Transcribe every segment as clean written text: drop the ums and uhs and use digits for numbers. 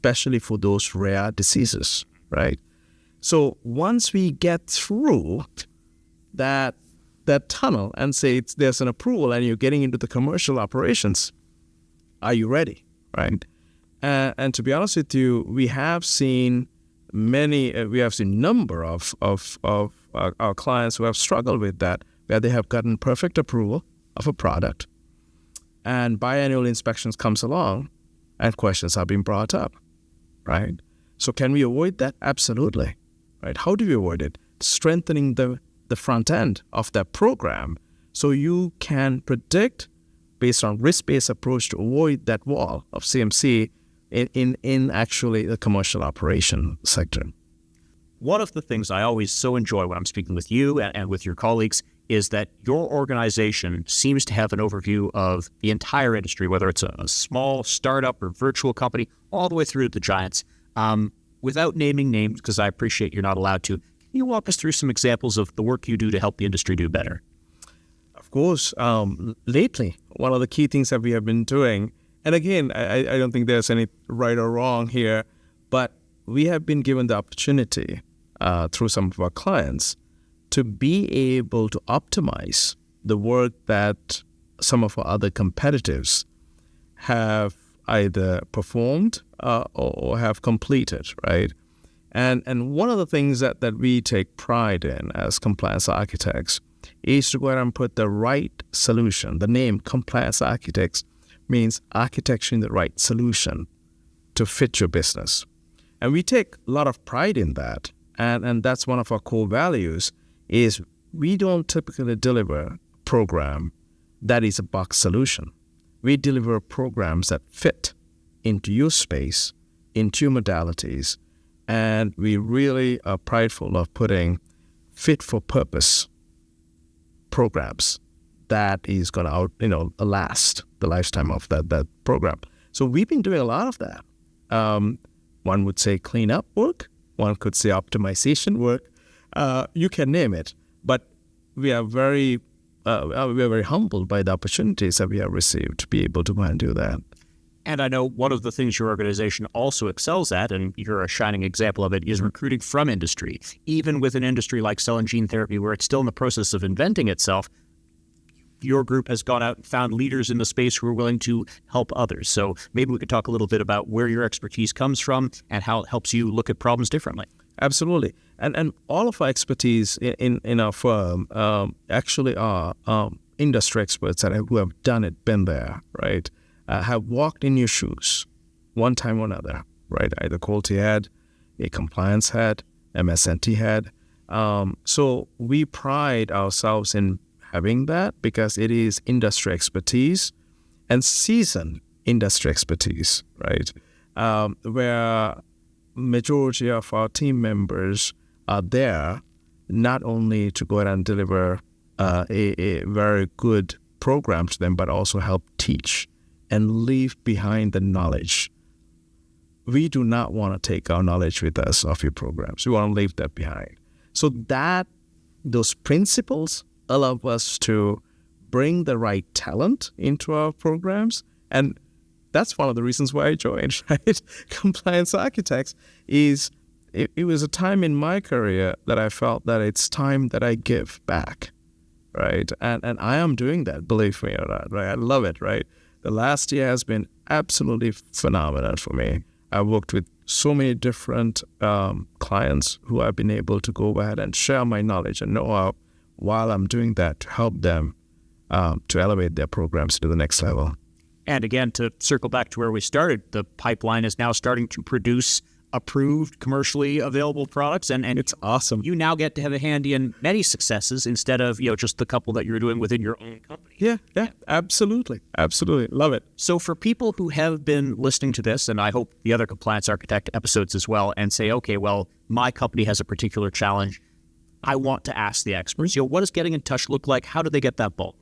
especially for those rare diseases, right? So once we get through that tunnel and say there's an approval and you're getting into the commercial operations, are you ready, right? And to be honest with you, we have seen number of our clients who have struggled with that, where they have gotten perfect approval of a product, and biannual inspections comes along, and questions are being brought up, right? So can we avoid that? Absolutely, right? How do we avoid it? Strengthening the front end of that program so you can predict based on risk-based approach to avoid that wall of CMC in actually the commercial operation sector. One of the things I always so enjoy when I'm speaking with you and with your colleagues is that your organization seems to have an overview of the entire industry, whether it's a small startup or virtual company, all the way through to the giants. Without naming names, because I appreciate you're not allowed to, can you walk us through some examples of the work you do to help the industry do better? Of course. Lately, one of the key things that we have been doing, and again, I don't think there's any right or wrong here, but we have been given the opportunity through some of our clients to be able to optimize the work that some of our other competitors have either performed or have completed, right? And one of the things that we take pride in as compliance architects is to go ahead and put the right solution. The name compliance architects means architecturing the right solution to fit your business. And we take a lot of pride in that. And that's one of our core values is we don't typically deliver a program that is a box solution. We deliver programs that fit into your space, into your modalities, and we really are prideful of putting fit-for-purpose programs that is going to last the lifetime of that program. So we've been doing a lot of that. One would say cleanup work. One could say optimization work. You can name it. But we are very humbled by the opportunities that we have received to be able to go and do that. And I know one of the things your organization also excels at, and you're a shining example of it, is recruiting from industry. Even with an industry like cell and gene therapy, where it's still in the process of inventing itself, your group has gone out and found leaders in the space who are willing to help others. So maybe we could talk a little bit about where your expertise comes from and how it helps you look at problems differently. Absolutely. And all of our expertise in our firm actually are industry experts who have done it, been there, right? Have walked in your shoes one time or another, right? Either quality head, a compliance head, MSNT head. So we pride ourselves in having that because it is industry expertise and seasoned industry expertise, right? Where majority of our team members are there not only to go ahead and deliver a very good program to them, but also help teach and leave behind the knowledge. We do not want to take our knowledge with us of your programs. We want to leave that behind. So those principles allow us to bring the right talent into our programs. And that's one of the reasons why I joined, right? Compliance Architects it was a time in my career that I felt that it's time that I give back, right? And I am doing that, believe me or not, right? I love it, right? The last year has been absolutely phenomenal for me. I've worked with so many different clients who I've been able to go ahead and share my knowledge and know-how while I'm doing that to help them to elevate their programs to the next level. And again, to circle back to where we started, the pipeline is now starting to produce approved, commercially available products. And it's awesome. You now get to have a hand in many successes instead of just the couple that you're doing within your own company. Yeah, absolutely. Absolutely. Love it. So for people who have been listening to this, and I hope the other Compliance Architect episodes as well, and say, okay, well, my company has a particular challenge, I want to ask the experts, what does getting in touch look like? How do they get that ball?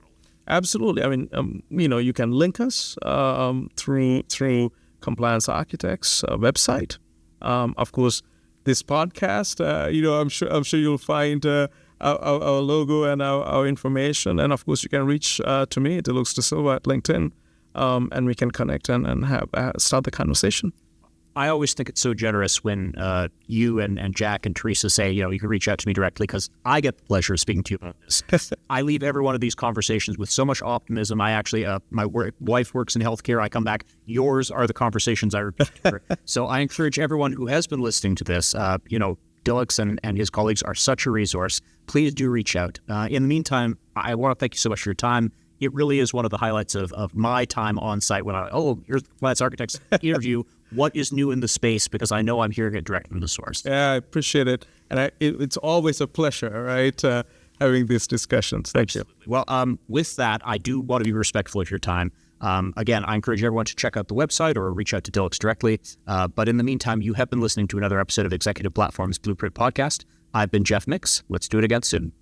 Absolutely. I mean, you can link us through Compliance Architects website. Of course, this podcast, I'm sure you'll find our logo and our information. And of course, you can reach to me, Diluks De Silva at LinkedIn, and we can connect and have start the conversation. I always think it's so generous when you and Jack and Teresa say, you can reach out to me directly, because I get the pleasure of speaking to you about this. I leave every one of these conversations with so much optimism. I actually, my wife works in healthcare. I come back. Yours are the conversations I repeat to her. So I encourage everyone who has been listening to this, Diluks and his colleagues are such a resource. Please do reach out. In the meantime, I want to thank you so much for your time. It really is one of the highlights of my time on site when here's the Compliance Architects interview. What is new in the space? Because I know I'm hearing it direct from the source. Yeah, I appreciate it. And it's always a pleasure, right, having these discussions. Thank you. Well, with that, I do want to be respectful of your time. Again, I encourage everyone to check out the website or reach out to Diluks directly. But in the meantime, you have been listening to another episode of Executive Platform's Blueprint Podcast. I've been Jeff Mix. Let's do it again soon.